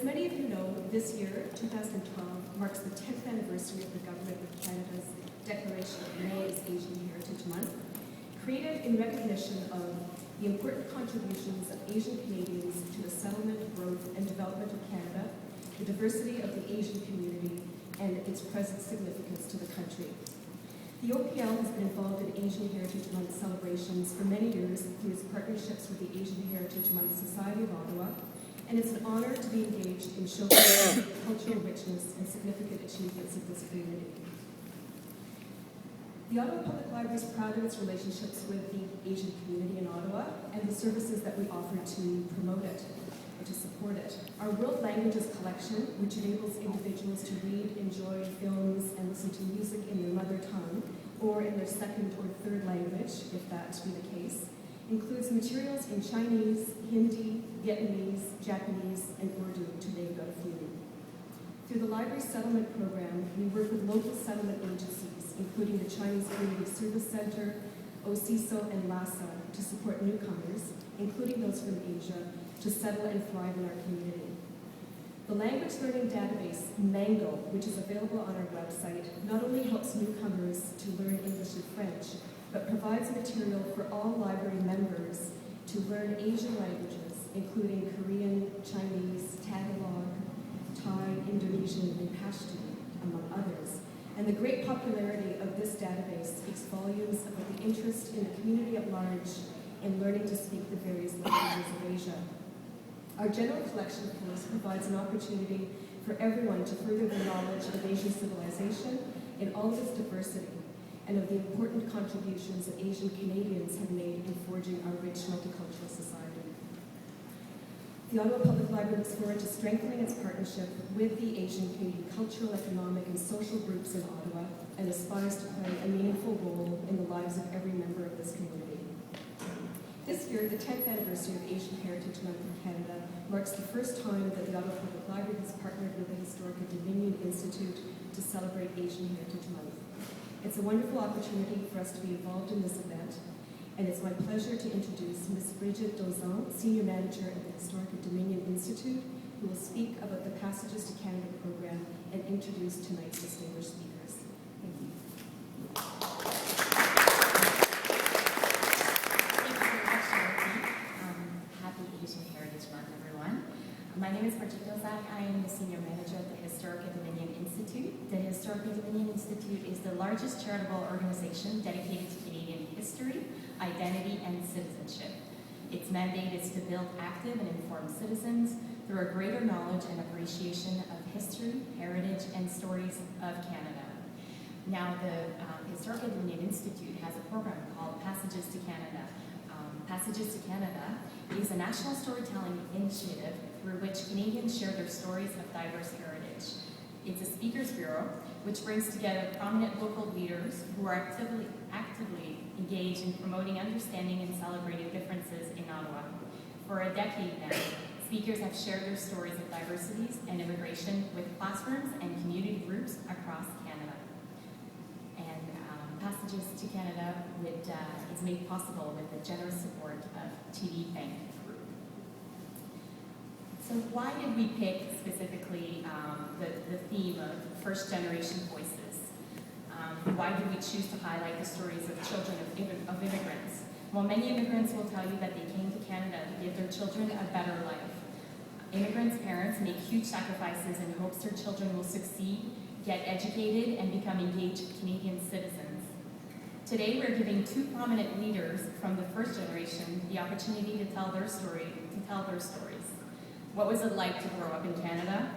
As many of you know, this year, 2012, marks the 10th anniversary of the Government of Canada's declaration of May as Asian Heritage Month, created in recognition of the important contributions of Asian Canadians to the settlement, growth, and development of Canada, the diversity of the Asian community, and its present significance to the country. The OPL has been involved in Asian Heritage Month celebrations for many years through its partnerships with the Asian Heritage Month Society of Ottawa, and it's an honor to be engaged in showcasing the cultural richness and significant achievements of this community. The Ottawa Public Library is proud of its relationships with the Asian community in Ottawa and the services that we offer to promote it or to support it. Our World Languages collection, which enables individuals to read, enjoy films, and listen to music in their mother tongue, or in their second or third language, if that be the case, includes materials in Chinese, Hindi, Vietnamese, Japanese, and Urdu, to name but a few. Through the Library Settlement Program, we work with local settlement agencies, including the Chinese Community Service Center, OCISO, and LASA, to support newcomers, including those from Asia, to settle and thrive in our community. The language learning database, Mango, which is available on our website, not only helps newcomers to learn English and French, but provides material for all library members to learn Asian languages, including Korean, Chinese, Tagalog, Thai, Indonesian, and Pashto, among others. And the great popularity of this database speaks volumes about the interest in the community at large in learning to speak the various languages of Asia. Our general collection, of course, provides an opportunity for everyone to further their knowledge of Asian civilization in all of its diversity, and of the important contributions that Asian Canadians have made in forging our rich multicultural society. The Ottawa Public Library looks forward to strengthening its partnership with the Asian Canadian cultural, economic, and social groups in Ottawa, and aspires to play a meaningful role in the lives of every member of this community. This year, the 10th anniversary of Asian Heritage Month in Canada marks the first time that the Ottawa Public Library has partnered with the Historica-Dominion Institute to celebrate Asian Heritage Month. It's a wonderful opportunity for us to be involved in this event, and it's my pleasure to introduce Ms. Bridget Dozan, Senior Manager at the Historica-Dominion Institute, who will speak about the Passages to Canada program and introduce tonight's distinguished speakers. Thank you. Happy Asian Heritage Month, everyone. My name is Bridget Dozan. I am the Senior Manager at the Historica-Dominion Institute. The Historica-Dominion Institute is the largest charitable organization dedicated to Canadian history, identity, and citizenship. Its mandate is to build active and informed citizens through a greater knowledge and appreciation of history, heritage, and stories of Canada. Now, the Historica-Dominion Institute has a program called Passages to Canada. Passages to Canada is a national storytelling initiative through which Canadians share their stories of diverse heritage. It's a speakers bureau which brings together prominent local leaders who are actively engaged in promoting understanding and celebrating differences in Ottawa. For a decade now, speakers have shared their stories of diversities and immigration with classrooms and community groups across Canada. And Passages to Canada is made possible with the generous support of TD Bank Group. So why did we pick specifically the theme of first-generation voices? Why did we choose to highlight the stories of children of immigrants? Well, many immigrants will tell you that they came to Canada to give their children a better life. Immigrants' parents make huge sacrifices in hopes their children will succeed, get educated, and become engaged Canadian citizens. Today, we're giving two prominent leaders from the first generation the opportunity to tell their stories. What was it like to grow up in Canada?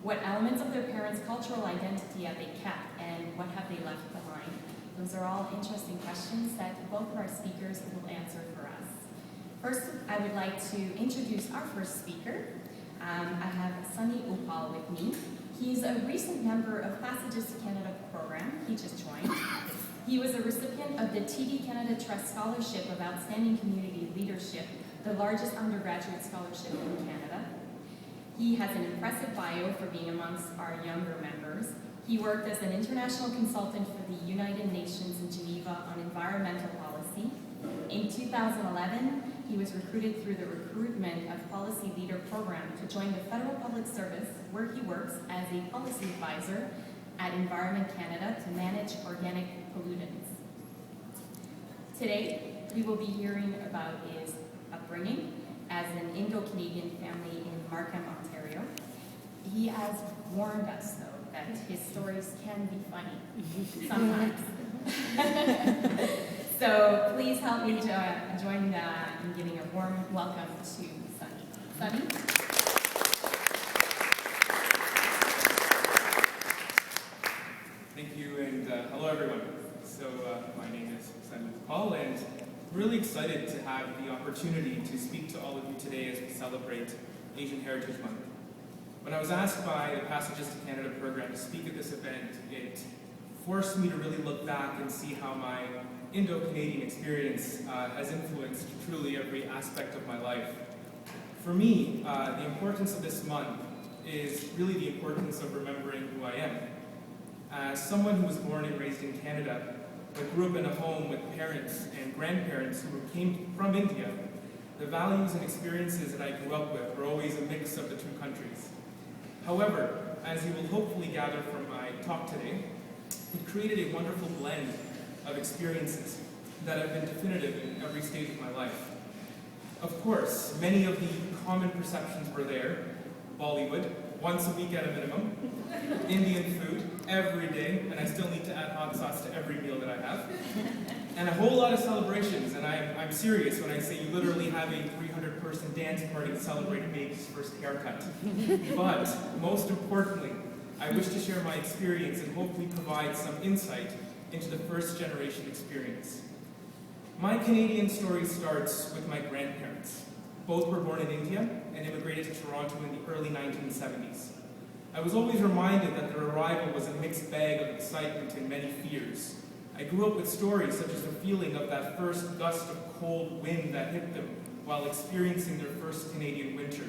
What elements of their parents' cultural identity have they kept, and what have they left behind? Those are all interesting questions that both of our speakers will answer for us. First, I would like to introduce our first speaker. I have Sunny Upal with me. He's a recent member of Passages to Canada program. He just joined. He was a recipient of the TD Canada Trust Scholarship of Outstanding Community Leadership, the largest undergraduate scholarship in Canada. He has an impressive bio for being amongst our younger members. He worked as an international consultant for the United Nations in Geneva on environmental policy. In 2011, he he was recruited through the Recruitment of Policy Leader program to join the Federal Public Service, where he works as a policy advisor at Environment Canada to manage organic pollutants. Today, we will be hearing about his upbringing as an Indo-Canadian family in Markham, Ontario. He has warned us, though, that his stories can be funny sometimes. So please help me join in giving a warm welcome to Sunny. Sunny? Thank you, and hello everyone. So my name is Sunny Paul, and I'm really excited to have the opportunity to speak to all of you today as we celebrate Asian Heritage Month. When I was asked by the Passages to Canada program to speak at this event, it forced me to really look back and see how my Indo-Canadian experience has influenced truly every aspect of my life. For me, the importance of this month is really the importance of remembering who I am. As someone who was born and raised in Canada, but grew up in a home with parents and grandparents who came from India, the values and experiences that I grew up with were always a mix of the two countries. However, as you will hopefully gather from my talk today, it created a wonderful blend of experiences that have been definitive in every stage of my life. Of course, many of the common perceptions were there. Bollywood, once a week at a minimum. Indian food, every day, and I still need to add hot sauce to every meal that I have. And a whole lot of celebrations, and I'm serious when I say you literally have a 300-person dance party to celebrate a baby's first haircut. But, most importantly, I wish to share my experience and hopefully provide some insight into the first-generation experience. My Canadian story starts with my grandparents. Both were born in India and immigrated to Toronto in the early 1970s. I was always reminded that their arrival was a mixed bag of excitement and many fears. I grew up with stories such as the feeling of that first gust of cold wind that hit them while experiencing their first Canadian winter.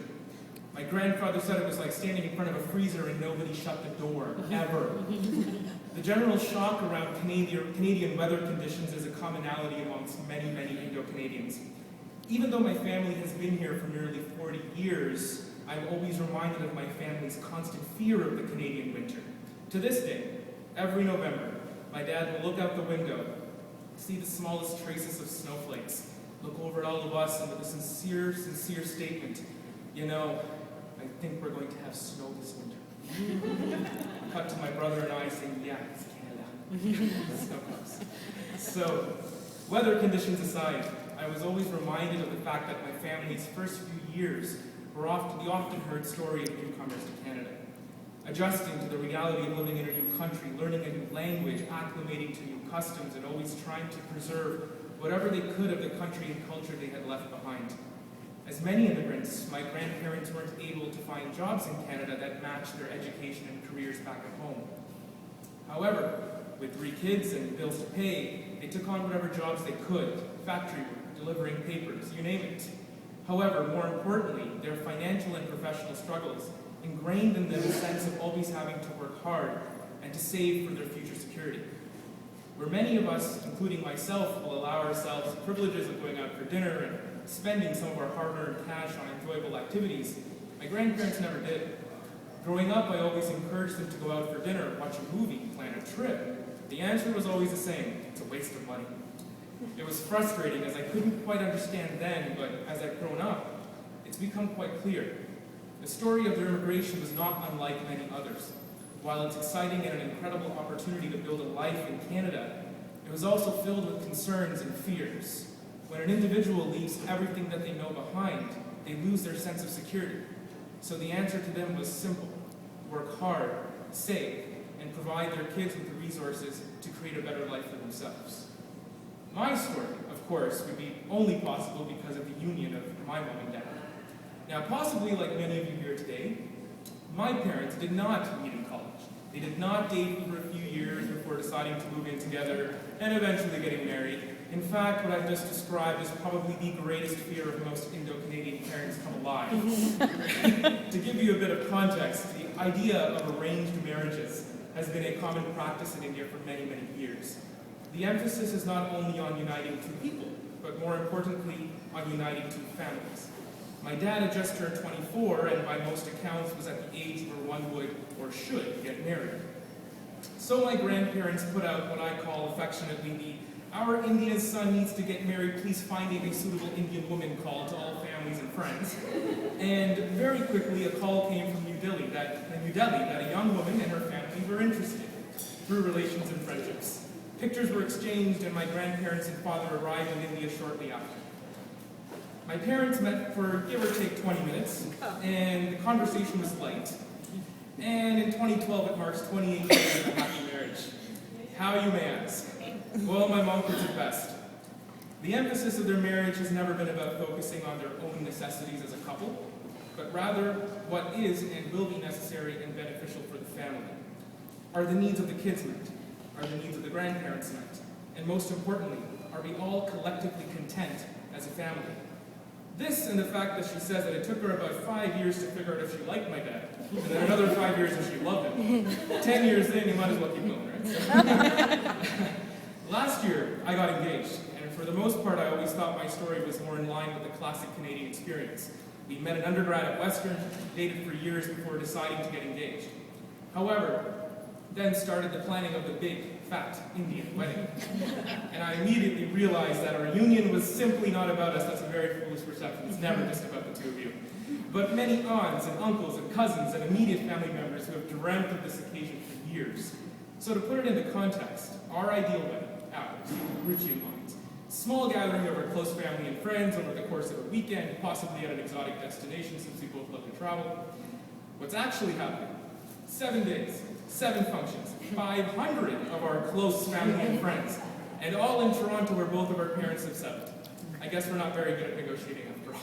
My grandfather said it was like standing in front of a freezer and nobody shut the door, ever. The general shock around Canadian weather conditions is a commonality amongst many, many Indo-Canadians. Even though my family has been here for nearly 40 years, I'm always reminded of my family's constant fear of the Canadian winter. To this day, every November, my dad will look out the window, see the smallest traces of snowflakes, look over at all of us, and with a sincere statement, you know, I think we're going to have snow this winter. Cut to my brother and I saying, yeah, it's Canada. Snow comes. So, weather conditions aside, I was always reminded of the fact that my family's first few years were the often heard story of newcomers to Canada. Adjusting to the reality of living in a new country, learning a new language, acclimating to new customs, and always trying to preserve whatever they could of the country and culture they had left behind. As many immigrants, my grandparents weren't able to find jobs in Canada that matched their education and careers back at home. However, with 3 kids and bills to pay, they took on whatever jobs they could, factory work, delivering papers, you name it. However, more importantly, their financial and professional struggles ingrained in them a sense of always having to work hard and to save for their future security. Where many of us, including myself, will allow ourselves the privileges of going out for dinner and spending some of our hard-earned cash on enjoyable activities, my grandparents never did. Growing up, I always encouraged them to go out for dinner, watch a movie, plan a trip. The answer was always the same: it's a waste of money. It was frustrating as I couldn't quite understand then, but as I've grown up, it's become quite clear. The story of their immigration was not unlike many others. While it's exciting and an incredible opportunity to build a life in Canada, it was also filled with concerns and fears. When an individual leaves everything that they know behind, they lose their sense of security. So the answer to them was simple: work hard, save, and provide their kids with the resources to create a better life for themselves. My story, of course, would be only possible because of the union of my mom and dad. Now, possibly like many of you here today, my parents did not meet in college. They did not date for a few years before deciding to move in together and eventually getting married. In fact, what I've just described is probably the greatest fear of most Indo-Canadian parents come alive. To give you a bit of context, the idea of arranged marriages has been a common practice in India for many, many years. The emphasis is not only on uniting two people, but more importantly, on uniting two families. My dad had just turned 24, and by most accounts was at the age where one would, or should, get married. So my grandparents put out what I call affectionately the "Our Indian son needs to get married, please find a suitable Indian woman" call to all families and friends. And very quickly a call came from New Delhi that a young woman and her family were interested, through relations and friendships. Pictures were exchanged, and my grandparents and father arrived in India shortly after. My parents met for give or take 20 minutes, and the conversation was light. And in 2012, it marks 28 years of a happy marriage. How, you may ask? Well, my mom puts it best. The emphasis of their marriage has never been about focusing on their own necessities as a couple, but rather what is and will be necessary and beneficial for the family. Are the needs of the kids met? Are the needs of the grandparents met? And most importantly, are we all collectively content as a family? This and the fact that she says that it took her about 5 years to figure out if she liked my dad, and then another 5 years if she loved him. 10 years in, you might as well keep going, right? Last year, I got engaged, and for the most part, I always thought my story was more in line with the classic Canadian experience. We met in undergrad at Western, dated for years before deciding to get engaged. However, then started the planning of the big, fat Indian wedding. And I immediately realized that our union was simply not about us. That's a very foolish perception. It's never just about the two of you. But many aunts and uncles and cousins and immediate family members who have dreamt of this occasion for years. So to put it into context, our ideal wedding, ours, Ruchi and mine's, small gathering of our close family and friends over the course of a weekend, possibly at an exotic destination since we both love to travel. What's actually happening? 7 days, 7 functions, 500 of our close family and friends, and all in Toronto where both of our parents have settled. I guess we're not very good at negotiating after all.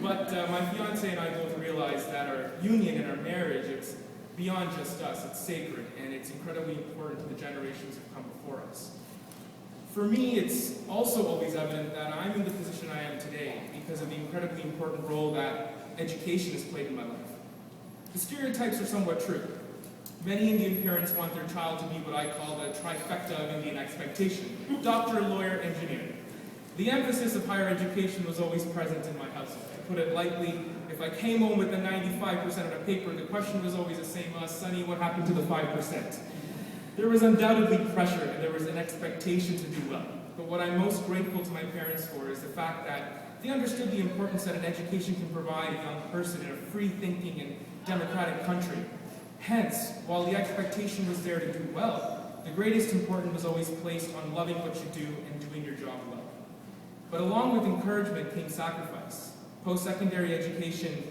But my fiance and I both realized that our union and our marriage is beyond just us. It's sacred, and it's incredibly important to the generations who've come before us. For me, it's also always evident that I'm in the position I am today because of the incredibly important role that education has played in my life. The stereotypes are somewhat true. Many Indian parents want their child to be what I call the trifecta of Indian expectation: doctor, lawyer, engineer. The emphasis of higher education was always present in my household. To put it lightly, if I came home with a 95% on a paper, the question was always the same: Sonny, what happened to the 5%? There was undoubtedly pressure, and there was an expectation to do well. But what I'm most grateful to my parents for is the fact that they understood the importance that an education can provide a young person in a free-thinking and democratic country. Hence, while the expectation was there to do well, the greatest importance was always placed on loving what you do and doing your job well. But along with encouragement came sacrifice. Post-secondary education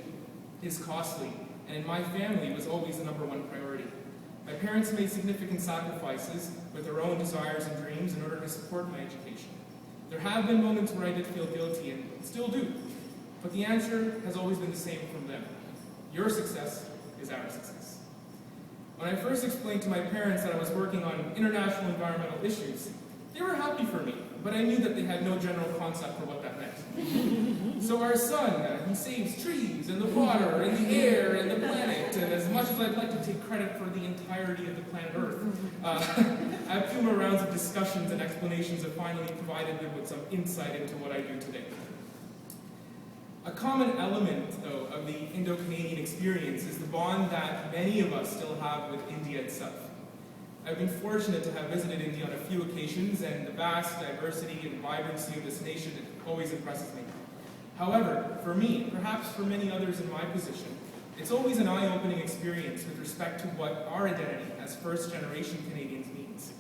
is costly, and in my family it was always the #1 priority. My parents made significant sacrifices with their own desires and dreams in order to support my education. There have been moments where I did feel guilty, and still do, but the answer has always been the same from them. Your success is our success. When I first explained to my parents that I was working on international environmental issues, they were happy for me, but I knew that they had no general concept for what that meant. So our son, he saves trees and the water and the air and the planet, and as much as I'd like to take credit for the entirety of the planet Earth, I have 2 more rounds of discussions and explanations have finally provided them with some insight into what I do today. A common element, though, of the Indo-Canadian experience is the bond that many of us still have with India itself. I've been fortunate to have visited India on a few occasions, and the vast diversity and vibrancy of this nation always impresses me. However, for me, perhaps for many others in my position, it's always an eye-opening experience with respect to what our identity as first-generation Canadians means.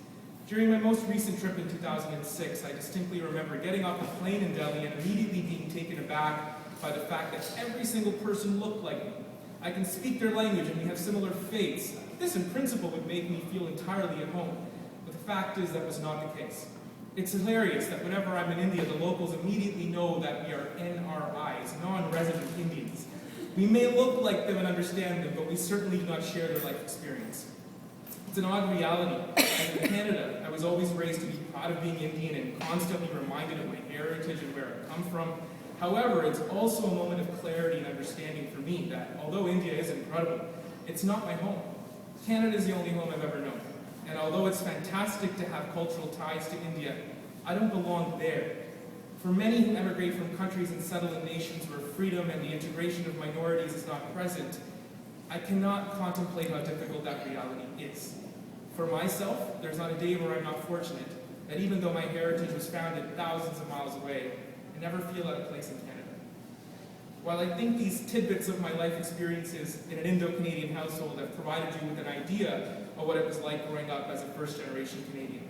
During my most recent trip in 2006, I distinctly remember getting off the plane in Delhi and immediately being taken aback by the fact that every single person looked like me. I can speak their language and we have similar faiths. This in principle would make me feel entirely at home, but the fact is that was not the case. It's hilarious that whenever I'm in India, the locals immediately know that we are NRIs, non-resident Indians. We may look like them and understand them, but we certainly do not share their life experience. It's an odd reality. And in Canada, I was always raised to be proud of being Indian and constantly reminded of my heritage and where I come from. However, it's also a moment of clarity and understanding for me that, although India is incredible, it's not my home. Canada is the only home I've ever known. And although it's fantastic to have cultural ties to India, I don't belong there. For many who emigrate from countries and settle in nations where freedom and the integration of minorities is not present, I cannot contemplate how difficult that reality is. For myself, there's not a day where I'm not fortunate that even though my heritage was founded thousands of miles away, I never feel out of place in Canada. While I think these tidbits of my life experiences in an Indo-Canadian household have provided you with an idea of what it was like growing up as a first-generation Canadian,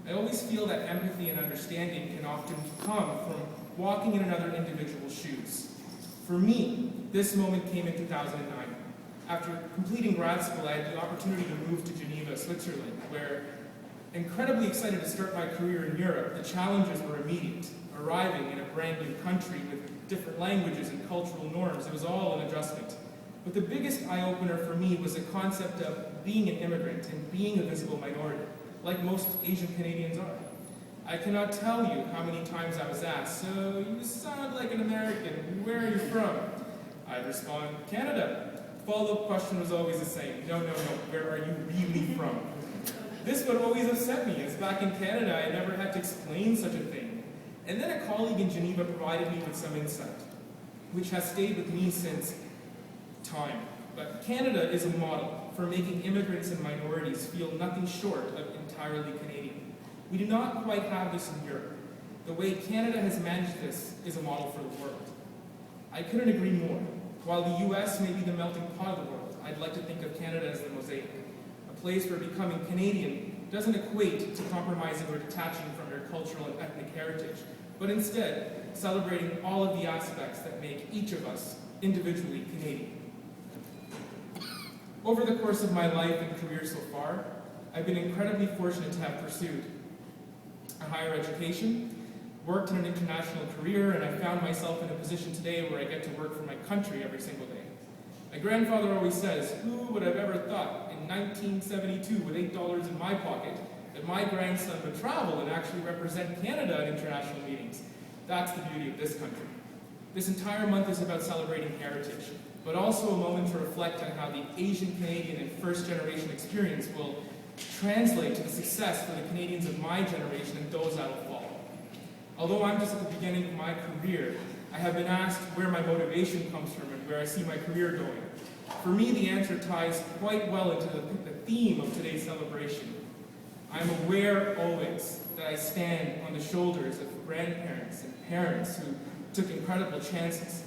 I always feel that empathy and understanding can often come from walking in another individual's shoes. For me, this moment came in 2009. After completing grad school, I had the opportunity to move to Geneva, Switzerland, where, incredibly excited to start my career in Europe, the challenges were immediate. Arriving in a brand new country with different languages and cultural norms, it was all an adjustment. But the biggest eye-opener for me was the concept of being an immigrant and being a visible minority, like most Asian Canadians are. I cannot tell you how many times I was asked, "So you sound like an American, where are you from?" I'd respond, "Canada." Follow-up question was always the same, no, where are you really from? This would always upset me, as back in Canada I never had to explain such a thing. And then a colleague in Geneva provided me with some insight, which has stayed with me since time. But Canada is a model for making immigrants and minorities feel nothing short of entirely Canadian. We do not quite have this in Europe. The way Canada has managed this is a model for the world. I couldn't agree more. While the US may be the melting pot of the world, I'd like to think of Canada as the mosaic, a place where becoming Canadian doesn't equate to compromising or detaching from your cultural and ethnic heritage, but instead celebrating all of the aspects that make each of us individually Canadian. Over the course of my life and career so far, I've been incredibly fortunate to have pursued a higher education, worked in an international career, and I found myself in a position today where I get to work for my country every single day. My grandfather always says, "Who would have ever thought in 1972 with $8 in my pocket that my grandson would travel and actually represent Canada at international meetings?" That's the beauty of this country. This entire month is about celebrating heritage, but also a moment to reflect on how the Asian Canadian and first-generation experience will translate to the success for the Canadians of my generation and those that will follow. Although I'm just at the beginning of my career, I have been asked where my motivation comes from and where I see my career going. For me, the answer ties quite well into the theme of today's celebration. I'm aware always that I stand on the shoulders of grandparents and parents who took incredible chances.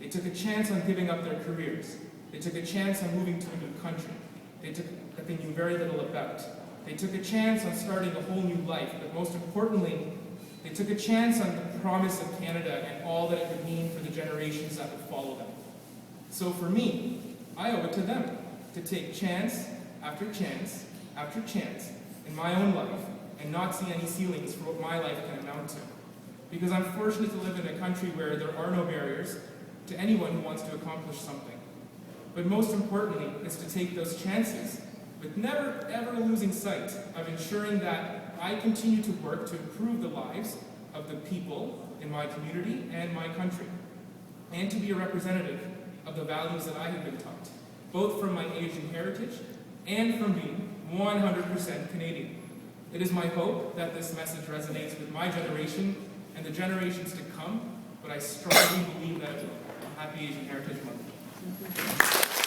They took a chance on giving up their careers. They took a chance on moving to a new country that they knew very little about. They took a chance on starting a whole new life, but most importantly, they took a chance on the promise of Canada and all that it would mean for the generations that would follow them. So for me, I owe it to them to take chance after chance after chance in my own life and not see any ceilings for what my life can amount to. Because I'm fortunate to live in a country where there are no barriers to anyone who wants to accomplish something. But most importantly is to take those chances with never ever losing sight of ensuring that I continue to work to improve the lives of the people in my community and my country, and to be a representative of the values that I have been taught, both from my Asian heritage and from being 100% Canadian. It is my hope that this message resonates with my generation and the generations to come, but I strongly believe that it will. Happy Asian Heritage Month.